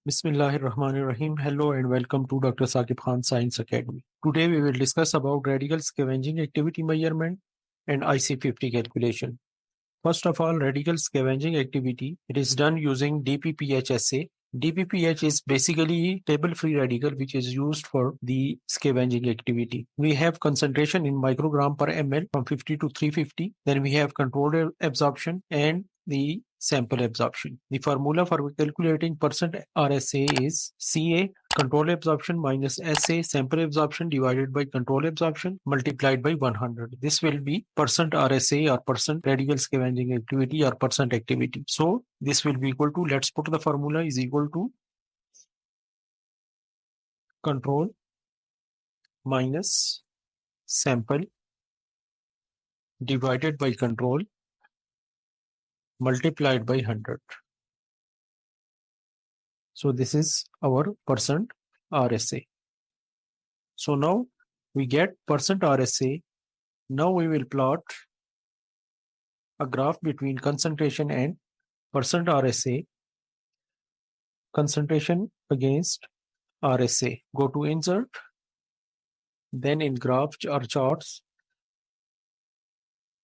Bismillahirrahmanirrahim. Hello and welcome to Dr. Saqib Khan Science Academy. Today we will discuss about radical scavenging activity measurement and IC50 calculation. First of all, radical scavenging activity, it is done using DPPH assay. DPPH is basically table-free radical which is used for the scavenging activity. We have concentration in microgram per ml from 50 to 350. Then we have controlled absorption and the sample absorption. The formula for calculating percent RSA is Ca control absorption minus SA sample absorption divided by control absorption multiplied by 100. This will be percent RSA or percent radical scavenging activity or percent activity. So this will be equal to, let's put the formula is equal to control minus sample divided by control multiplied by 100. So this is our percent RSA. So now we get percent RSA. Now we will plot a graph between concentration and percent RSA, concentration against RSA. Go to insert, then in graph or charts,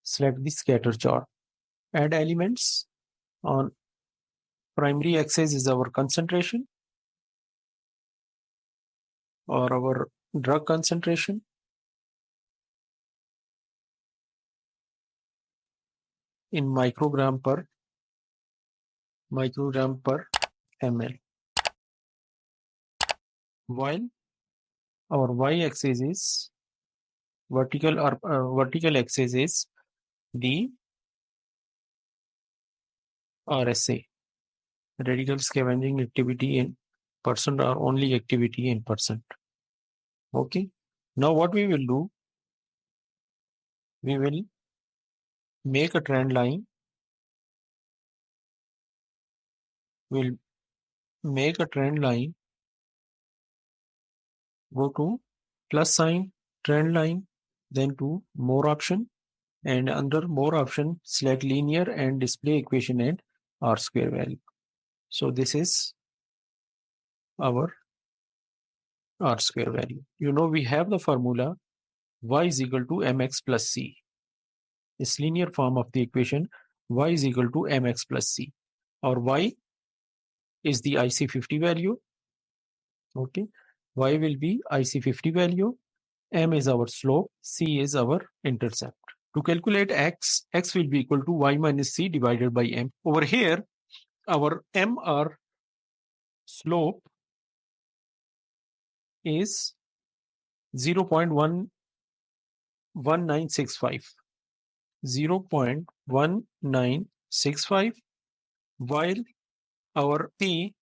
select the scatter chart. Add elements. On primary axis is our concentration or our drug concentration. In microgram per ml. While our y-axis is vertical axis is the RSA, radical scavenging activity in percent or only activity in percent. Okay. Now what we will do, we will make a trend line. We'll make a trend line. Go to plus sign, trend line, then to more option, and under more option select linear and display equation and R square value. So this is our R square value. You know we have the formula y is equal to mx plus c. This linear form of the equation y is equal to mx plus c. Or y is the IC50 value. Okay, y will be IC50 value, m is our slope, c is our intercept. To calculate x will be equal to y minus c divided by m. Over here, our m or slope is 0.1965. 0.1965, while our p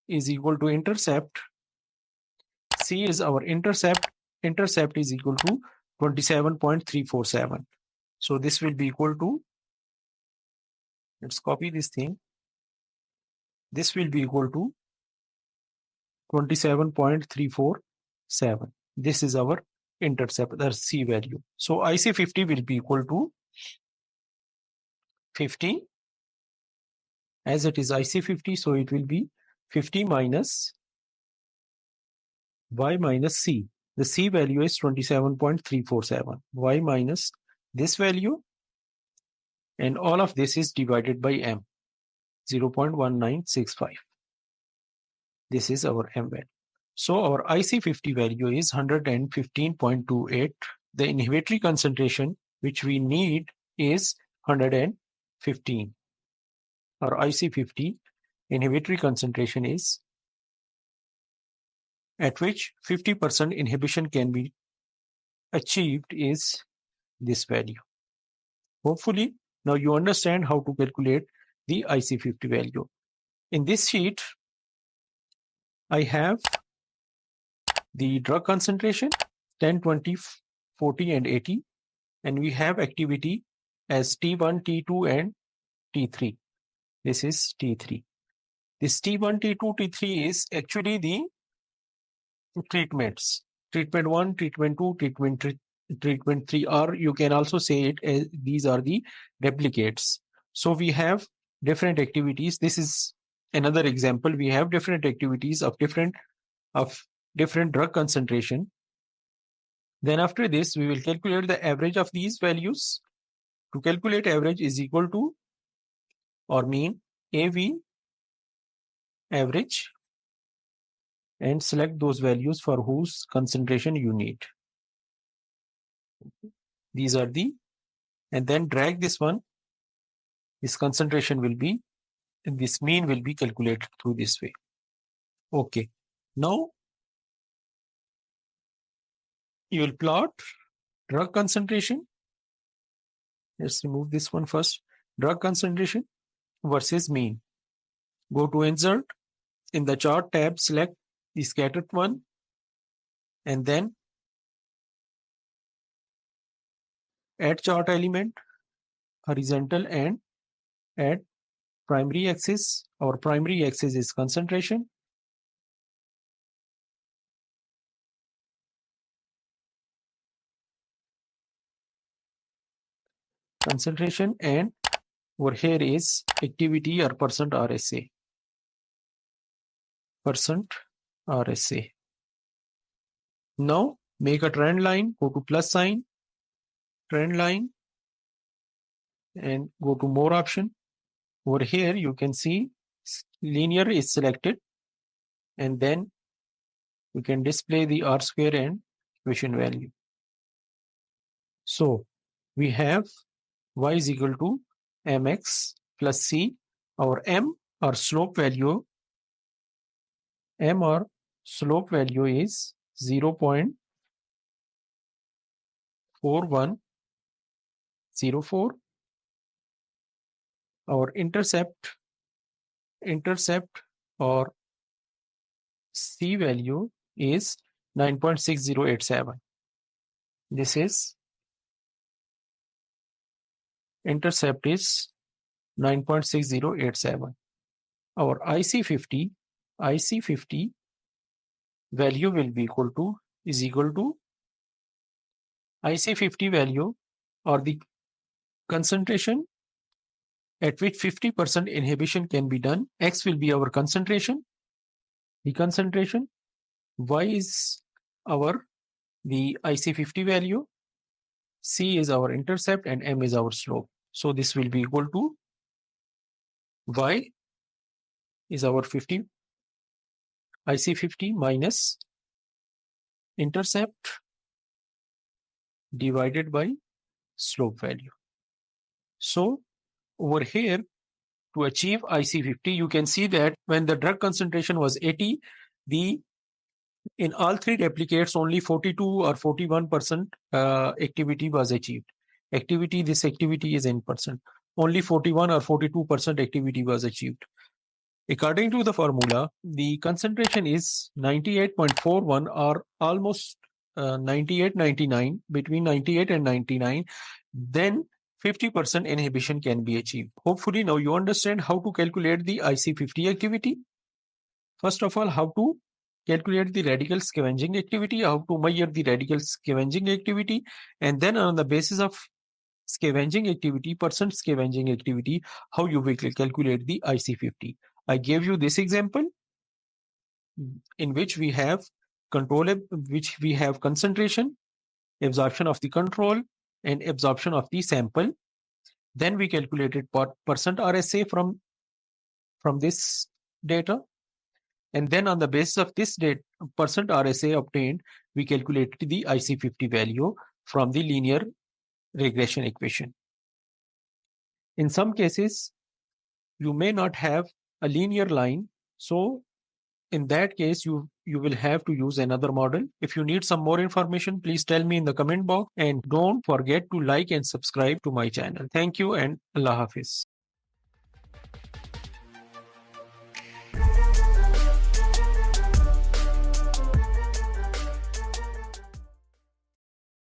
is equal to intercept. C is our intercept. Intercept is equal to 27.347. So this will be equal to, let's copy this thing. This will be equal to 27.347. This is our intercept, the C value. So IC50 will be equal to 50. As it is IC50, so it will be 50 minus y minus c. The c value is 27.347. Y minus this value, and all of this is divided by m, 0.1965. This is our m value. So our IC50 value is 115.28. The inhibitory concentration which we need is 115. Our IC50 inhibitory concentration is at which 50% inhibition can be achieved is this value. Hopefully, now you understand how to calculate the IC50 value. In this sheet, I have the drug concentration 10, 20, 40, and 80, and we have activity as T1, T2, and T3. This is T3. This T1, T2, T3 is actually the treatments. Treatment 1, treatment 2, treatment 3, or you can also say it as these are the replicates. So we have different activities. This is another example, we have different activities of different drug concentration. Then after this, we will calculate the average of these values. To calculate average is equal to or mean AV average and select those values for whose concentration you need. These are the, and then drag this one. This concentration will be, and this mean will be calculated through this way. Okay. Now you will plot drug concentration. Let's remove this one first. Drug concentration versus mean. Go to insert. In the chart tab, select the scattered one and then add chart element, horizontal, and add primary axis. Our primary axis is concentration. Concentration, and over here is activity or percent RSA. Percent RSA. Now make a trend line, go to plus sign, trend line, and go to more option. Over here you can see linear is selected, and then you can display the R square and equation value. So we have y is equal to mx plus c. Our m or slope value, is 0.4104. Our intercept or C value is 9.6087. This is intercept is 9.6087. Our IC50 value will be equal to IC50 value, or the concentration at which 50% inhibition can be done. X will be our concentration, the concentration. Y is the IC50 value. C is our intercept and M is our slope. So this will be equal to Y is our IC50 minus intercept divided by slope value. So over here, to achieve IC50, you can see that when the drug concentration was 80, in all three replicates only 42 or 41% activity was achieved. This activity is in percent. Only 41 or 42% activity was achieved. According to the formula, the concentration is 98.41 or almost 98-99, between 98 and 99. Then 50% inhibition can be achieved. Hopefully now you understand how to calculate the IC50 activity. First of all, how to calculate the radical scavenging activity, how to measure the radical scavenging activity, and then on the basis of scavenging activity, percent scavenging activity, how you will calculate the IC50. I gave you this example in which we have concentration, absorption of the control, and absorption of the sample. Then we calculated percent RSA from this data. And then on the basis of this percent RSA obtained, we calculated the IC50 value from the linear regression equation. In some cases, you may not have a linear line. So in that case, you will have to use another model. If you need some more information, please tell me in the comment box, and don't forget to like and subscribe to my channel. Thank you and Allah Hafiz.